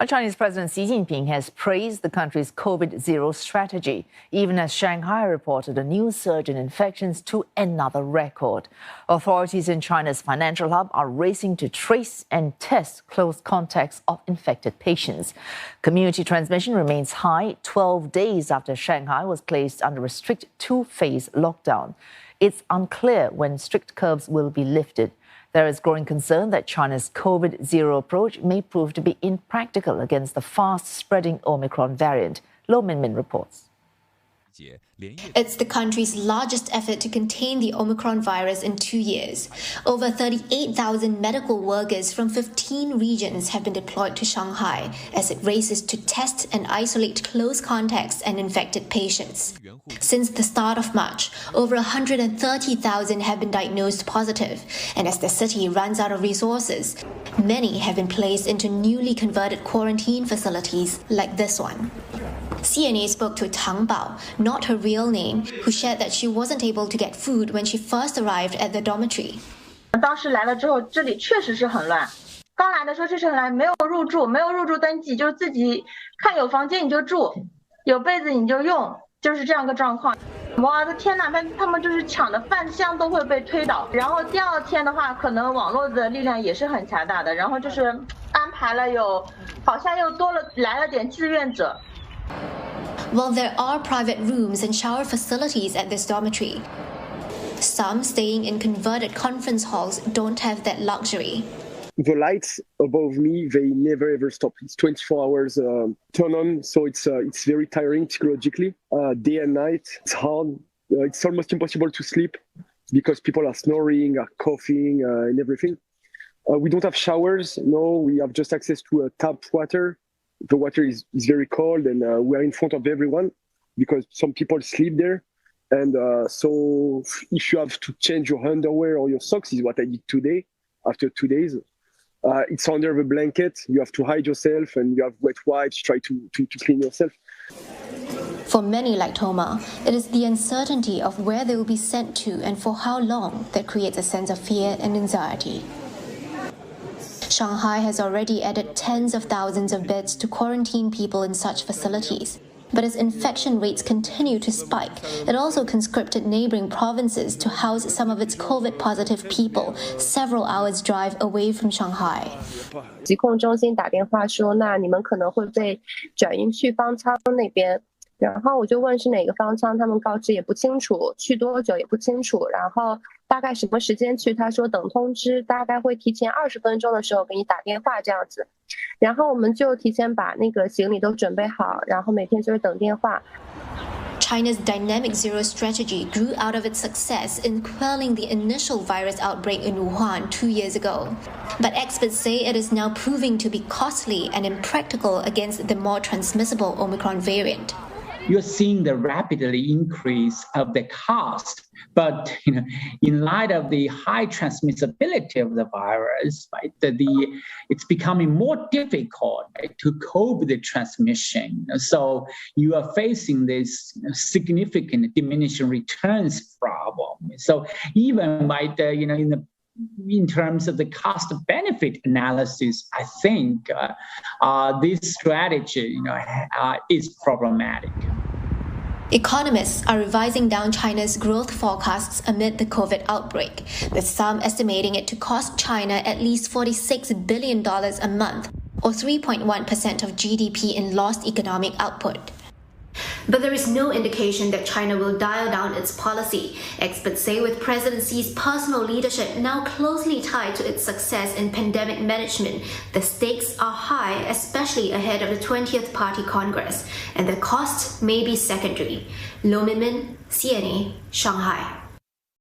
Chinese President Xi Jinping has praised the country's COVID-0 strategy, even as Shanghai reported a new surge in infections to another record. Authorities in China's financial hub are racing to trace and test close contacts of infected patients. Community transmission remains high 12 days after Shanghai was placed under a strict two-phase lockdown. It's unclear when strict curbs will be lifted. There is growing concern that China's COVID-0 approach may prove to be impractical against the fast-spreading Omicron variant. Lo Minmin reports. It's the country's largest effort to contain the Omicron virus in 2 years. Over 38,000 medical workers from 15 regions have been deployed to Shanghai as it races to test and isolate close contacts and infected patients. Since the start of March, over 130,000 have been diagnosed positive, and as the city runs out of resources, many have been placed into newly converted quarantine facilities like this one. CNA spoke to Tang Bao, not her real name, who shared that she wasn't able to get food when she first arrived at the dormitory. 当时来了之后，这里确实是很乱。刚来的时候确实很乱，没有入住登记，就是自己看有房间你就住，有被子你就用，就是这样个状况。我的天哪，他们就是抢的饭箱都会被推倒。然后第二天的话，可能网络的力量也是很强大的。然后就是安排了好像又来了点志愿者。 While there are private rooms and shower facilities at this dormitory, some staying in converted conference halls don't have that luxury. The lights above me, they never ever stop. It's 24 hours turn on, so it's very tiring psychologically. Day and night, it's hard. It's almost impossible to sleep because people are snoring, are coughing, and everything. We don't have showers. No, we have just access to tap water. The water is very cold, and we're in front of everyone because some people sleep there. And so if you have to change your underwear or your socks, is what I did today after 2 days. It's under the blanket. You have to hide yourself, and you have wet wipes, try to clean yourself. For many like Toma, it is the uncertainty of where they will be sent to and for how long that creates a sense of fear and anxiety. Shanghai has already added tens of thousands of beds to quarantine people in such facilities. But as infection rates continue to spike, it also conscripted neighboring provinces to house some of its COVID-positive people several hours' drive away from Shanghai. 疾控中心打电话说，那你们可能会被转运去方舱那边。 然后我就问是哪个方舱，他们告知也不清楚，去多久也不清楚，然后大概什么时间去，他说等通知，大概会提前20分钟的时候给你打电话这样子，然后我们就提前把那个行李都准备好，然后每天就是等电话。 China's dynamic zero strategy grew out of its success in quelling the initial virus outbreak in Wuhan 2 years ago. But experts say it is now proving to be costly and impractical against the more transmissible Omicron variant. You're seeing the rapidly increase of the cost, but in light of the high transmissibility of the virus, right, it's becoming more difficult to cope with the transmission. So you are facing this significant diminishing returns problem. So even in terms of the cost-benefit analysis, I think this strategy, is problematic. Economists are revising down China's growth forecasts amid the COVID outbreak, with some estimating it to cost China at least $46 billion a month, or 3.1% of GDP in lost economic output. But there is no indication that China will dial down its policy. Experts say with President Xi's personal leadership now closely tied to its success in pandemic management, the stakes are high, especially ahead of the 20th Party Congress, and the cost may be secondary. Lo Minmin, CNA, Shanghai.